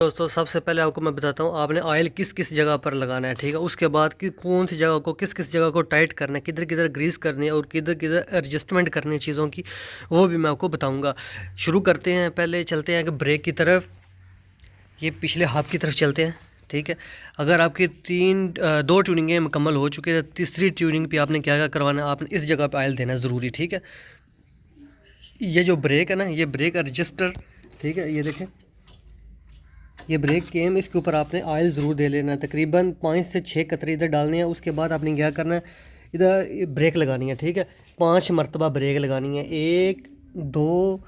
दोस्तों सबसे पहले आपको मैं बताता हूँ आपने ऑयल किस किस जगह पर लगाना है, ठीक है। उसके बाद कि कौन सी जगह को किस किस जगह को टाइट करना है, किधर किधर ग्रीस करनी है और किधर किधर एडजस्टमेंट करनी है चीज़ों की, वो भी मैं आपको बताऊँगा। शुरू करते हैं, पहले चलते हैं कि ब्रेक की तरफ, ये पिछले हाफ की तरफ चलते हैं, ठीक है। अगर आपकी दो ट्यूनिंगें मुकम्मल हो चुकी है, तीसरी ट्यूनिंग पर आपने क्या क्या करवाना है, आपने इस जगह पर ऑयल देना ज़रूरी, ठीक है। ये जो ब्रेक है ना, ये ब्रेक एडजस्टर, ठीक है, ये देखें, ये ब्रेक केम, इसके ऊपर आपने ऑयल ज़रूर दे लेना है। तकरीबन 5 से 6 कतरे इधर डालने हैं। उसके बाद आपने क्या करना है, इधर ब्रेक लगानी है, ठीक है। 5 मरतबा ब्रेक लगानी है, 1 2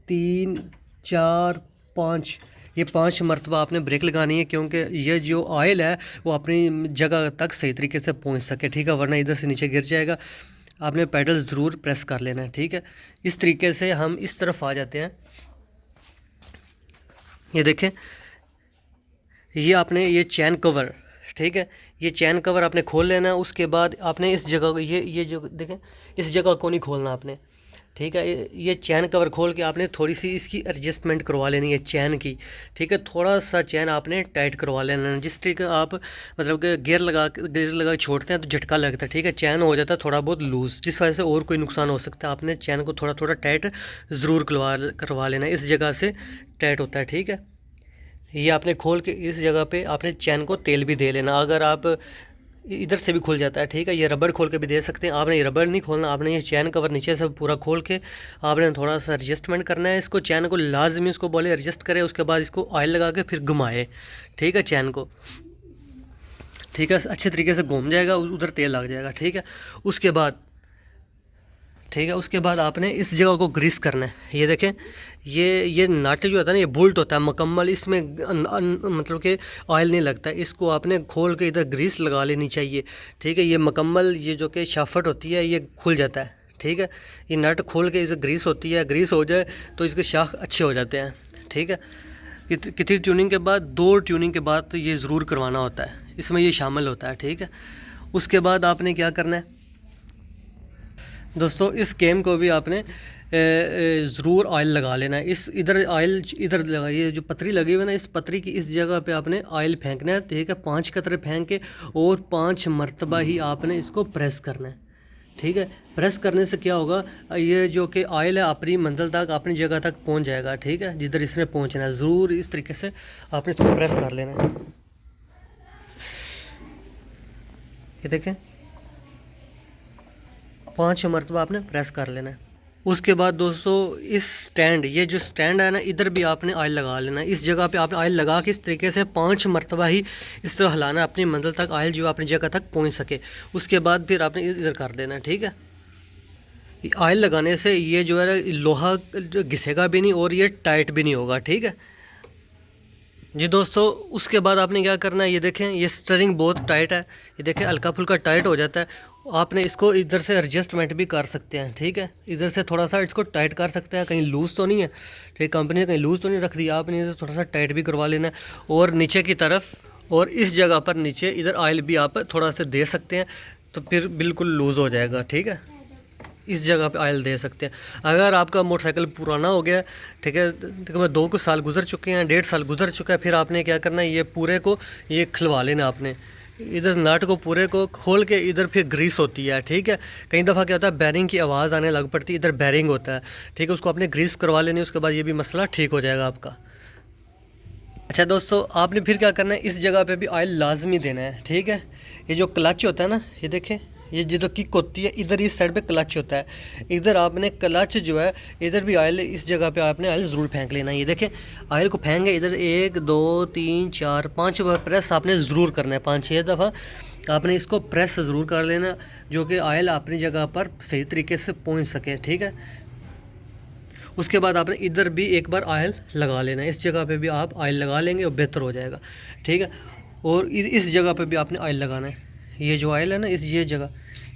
3 4 5, ये 5 मरतबा आपने ब्रेक लगानी है, क्योंकि ये जो ऑयल है वो अपनी जगह तक सही तरीके से पहुंच सके, ठीक है, वरना इधर से नीचे गिर जाएगा। आपने पेडल ज़रूर प्रेस कर लेना है, ठीक है। इस तरीके से हम इस तरफ आ जाते हैं। ये देखें, ये आपने ये चैन कवर, ठीक है, ये चैन कवर आपने खोल लेना है। उसके बाद आपने इस जगह ये जो देखें, इस जगह को नहीं खोलना आपने, ठीक है। ये चैन कवर खोल के आपने थोड़ी सी इसकी एडजस्टमेंट करवा लेनी है चैन की, ठीक है। थोड़ा सा चैन आपने टाइट करवा लेना है, जिस तरीके आप मतलब कि गियर लगा छोड़ते हैं तो झटका लगता है, ठीक है। चैन हो जाता है थोड़ा बहुत लूज़, जिस वजह से और कोई नुकसान हो सकता है। आपने चैन को थोड़ा थोड़ा टाइट ज़रूर करवा लेना है, इस जगह से टाइट होता है, ठीक है। ये आपने खोल के इस जगह पे आपने चैन को तेल भी दे लेना। अगर आप इधर से भी खुल जाता है, ठीक है, ये रबड़ खोल के भी दे सकते हैं। आपने ये रबड़ नहीं खोलना, आपने ये चैन कवर नीचे से पूरा खोल के आपने थोड़ा सा एडजस्टमेंट करना है। इसको चैन को लाजमी उसको बोले एडजस्ट करें, उसके बाद इसको ऑयल लगा के फिर घुमाए, ठीक है, चैन को, ठीक है, अच्छे तरीके से घूम जाएगा, उधर तेल लग जाएगा, ठीक है। उसके बाद ठीक है, उसके बाद आपने इस जगह को ग्रीस करना है। ये देखें, ये नट जो होता है ना, ये बोल्ट होता है मुकम्मल, इसमें मतलब कि ऑयल नहीं लगता है। इसको आपने खोल के इधर ग्रीस लगा लेनी चाहिए, ठीक है। ये मुकम्मल ये जो कि शाफ्ट होती है ये खुल जाता है, ठीक है। ये नट खोल के इसे ग्रीस होती है, ग्रीस हो जाए तो इसके शाख अच्छे हो जाते हैं, ठीक है। कितनी ट्यूनिंग के बाद, 2 ट्यूनिंग के बाद तो ये ज़रूर करवाना होता है, इसमें ये शामिल होता है, ठीक है। उसके बाद आपने क्या करना है दोस्तों, इस केम को भी आपने ज़रूर ऑयल लगा लेना है। इस इधर ऑयल इधर लगाइए, जो पतरी लगी हुई है ना, इस पतरी की इस जगह पे आपने ऑयल फेंकना है, ठीक है। 5 कतरे फेंक के और 5 मरतबा ही आपने इसको प्रेस करना है, ठीक है। प्रेस करने से क्या होगा, ये जो कि ऑयल है अपनी मंजिल तक, अपनी जगह तक पहुंच जाएगा, ठीक है, जिधर इसने पहुंचना है। ज़रूर इस तरीके से आपने इसको प्रेस कर लेना है। ये देखें, 5 मरतबा आपने प्रेस कर लेना है। उसके बाद दोस्तों, इस स्टैंड, ये जो स्टैंड है ना, इधर भी आपने ऑयल लगा लेना है। इस जगह पे आपने ऑयल लगा के इस तरीके से 5 मरतबा ही इस तरह हिलाना, अपनी मंजिल तक ऑयल जो अपनी जगह तक पहुंच सके। उसके बाद फिर आपने इधर कर देना है, ठीक है। ऑयल लगाने से ये जो है लोहा जो घिसेगा भी नहीं और ये टाइट भी नहीं होगा, ठीक है जी दोस्तों। उसके बाद आपने क्या करना है, ये देखें, ये स्टरिंग बहुत टाइट है, ये देखें हल्का फुल्का टाइट हो जाता है। आपने इसको इधर से एडजस्टमेंट भी कर सकते हैं, ठीक है। इधर से थोड़ा सा इसको टाइट कर सकते हैं, कहीं लूज़ तो नहीं है, ठीक, कंपनी ने कहीं लूज़ तो नहीं रख दिया, आपने इधर थोड़ा सा टाइट भी करवा लेना है। और नीचे की तरफ और इस जगह पर नीचे इधर ऑयल भी आप थोड़ा सा दे सकते हैं, तो फिर बिल्कुल लूज़ हो जाएगा, ठीक है। इस जगह पे ऑयल दे सकते हैं। अगर आपका मोटरसाइकिल पुराना हो गया, ठीक है, तकरीबन 2 कुछ साल गुजर चुके हैं, 1.5 साल गुजर चुका है, फिर आपने क्या करना है, ये पूरे को ये खिलवा लेना आपने, इधर नट को पूरे को खोल के इधर फिर ग्रीस होती है, ठीक है। कई दफ़ा क्या होता है, बैरिंग की आवाज़ आने लग पड़ती है, इधर बैरिंग होता है, ठीक है, उसको आपने ग्रीस करवा लेनी, उसके बाद ये भी मसला ठीक हो जाएगा आपका। अच्छा दोस्तों, आपने फिर क्या करना है, इस जगह पे भी ऑयल लाजमी देना है, ठीक है। ये जो क्लच होता है ना, ये देखें, ये जो किक होती है, इधर इस साइड पे क्लच होता है, इधर आपने क्लच जो है, इधर भी ऑयल, इस जगह पे आपने ऑयल ज़रूर फेंक लेना है। ये देखें, ऑयल को फेंके इधर 1 2 3 4 5 बार प्रेस आपने ज़रूर करना है, 5-6 दफ़ा आपने इसको प्रेस ज़रूर कर लेना, जो कि ऑयल अपनी जगह पर सही तरीके से पहुँच सके, ठीक है। उसके बाद आपने इधर भी एक बार ऑयल लगा लेना है, इस जगह पे भी आप ऑयल लगा लेंगे और बेहतर हो जाएगा, ठीक है। और इस जगह पे भी आपने ऑयल लगाना है। ये जो ऑयल है ना, ये जगह,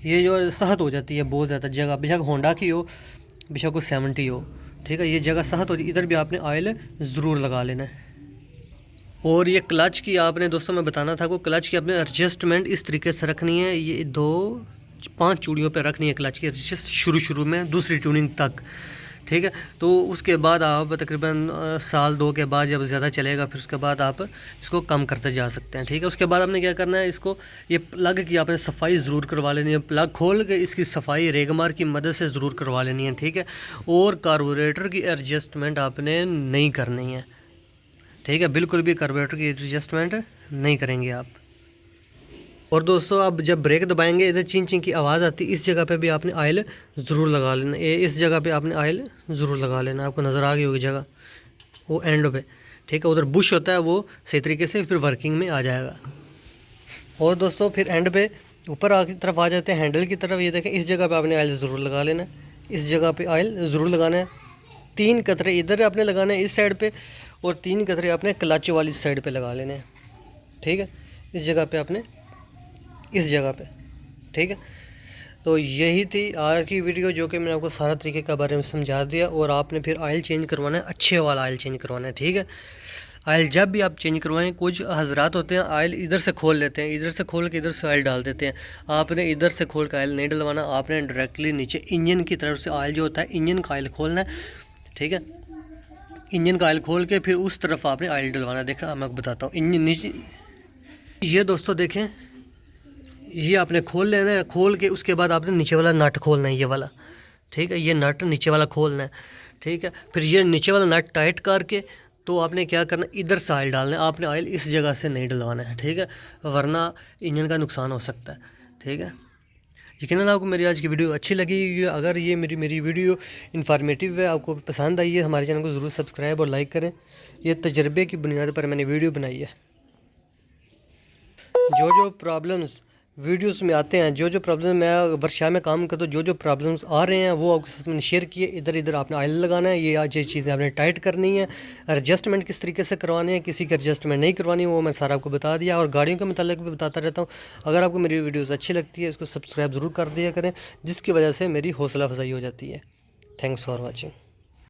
ये जो सहत हो जाती है बहुत ज़्यादा जगह, बेशक होंडा की हो, बेशक को 70 हो, ठीक है, ये जगह सहत होती है, इधर भी आपने ऑयल ज़रूर लगा लेना है। और ये क्लच की आपने दोस्तों मैं बताना था, को क्लच की आपने एडजस्टमेंट इस तरीके से रखनी है, ये 2-5 चूड़ियों पे रखनी है क्लच की एडजस्ट, शुरू में दूसरी ट्यूनिंग तक, ठीक है। तो उसके बाद आप तकरीबन साल 2 के बाद जब ज़्यादा चलेगा फिर उसके बाद आप इसको कम करते जा सकते हैं। ठीक है। उसके बाद आपने क्या करना है, इसको ये प्लग की आपने सफाई ज़रूर करवा लेनी है। प्लग खोल के इसकी सफाई रेगमार की मदद से ज़रूर करवा लेनी है। ठीक है। और कार्बोरेटर की एडजस्टमेंट आपने नहीं करनी है। ठीक है, बिल्कुल भी कार्बोरेटर की एडजस्टमेंट नहीं करेंगे आप। और दोस्तों आप जब ब्रेक दबाएंगे इधर चिंग चिंग की आवाज़ आती है, इस जगह पे भी आपने ऑयल ज़रूर लगा लेना। इस जगह पे आपने ऑयल ज़रूर लगा लेना। आपको नज़र आ गई होगी जगह, वो एंड पे। ठीक है, उधर बुश होता है, वो सही तरीके से फिर वर्किंग में आ जाएगा। और दोस्तों फिर एंड पे ऊपर की तरफ आ जाते हैं, हैंडल की तरफ। ये देखें, इस जगह पे आपने ऑयल ज़रूर लगा लेना है। इस जगह पे ऑयल ज़रूर लगाना है। 3 कतरे इधर आपने लगाना है इस साइड पे, और 3 कतरे आपने क्लच वाली साइड पे लगा लेने हैं। ठीक है, इस जगह पे आपने, इस जगह पे। ठीक है, तो यही थी आज की वीडियो, जो कि मैंने आपको सारा तरीके के बारे में समझा दिया। और आपने फिर ऑयल चेंज करवाना है, अच्छे वाला ऑयल चेंज करवाना है। ठीक है, ऑयल जब भी आप चेंज करवाएं, कुछ हजरात होते हैं ऑयल इधर से खोल लेते हैं, इधर से खोल के इधर से ऑयल डाल देते हैं। आपने इधर से खोल के ऑयल नहीं डलवाना, आपने डायरेक्टली नीचे इंजन की तरफ से ऑयल जो होता है, इंजन का ऑयल खोलना है। ठीक है, इंजन का ऑयल खोल के फिर उस तरफ आपने ऑयल डलवाना। देखा, मैं आपको बताता हूँ। इंजन नीचे, ये दोस्तों देखें, ये आपने खोल लेना है। खोल के उसके बाद आपने नीचे वाला नट खोलना है, ये वाला। ठीक है, ये नट नीचे वाला खोलना है। ठीक है, फिर ये नीचे वाला नट टाइट करके तो आपने क्या करना, इधर से ऑयल डालना है। आपने ऑयल इस जगह से नहीं डलवाना है। ठीक है, वरना इंजन का नुकसान हो सकता है। ठीक है, यकीनन आपको मेरी आज की वीडियो अच्छी लगी। अगर ये मेरी वीडियो इन्फॉर्मेटिव है, आपको पसंद आई है, हमारे चैनल को ज़रूर सब्सक्राइब और लाइक करें। ये तजर्बे की बुनियाद पर मैंने वीडियो बनाई है। जो प्रॉब्लम्स वीडियोस में आते हैं, जो प्रॉब्लम मैं वर्कशॉप में काम करता हूँ, जो प्रॉब्लम्स आ रहे हैं वो आपके साथ मैंने शेयर किए। इधर आपने ऑयल लगाना है, ये आज ये चीज़ें आपने टाइट करनी है। एडजस्टमेंट किस तरीके से करवाने हैं, किसी की एडजस्टमेंट नहीं करवानी, वो मैं सारा आपको बता दिया। और गाड़ियों के मतलब भी बताता रहता हूँ। अगर आपको मेरी वीडियोज़ अच्छी लगती है, इसको सब्सक्राइब ज़रूर कर दिया करें, जिसकी वजह से मेरी हौसला अफजाई हो जाती है। Thanks for watching.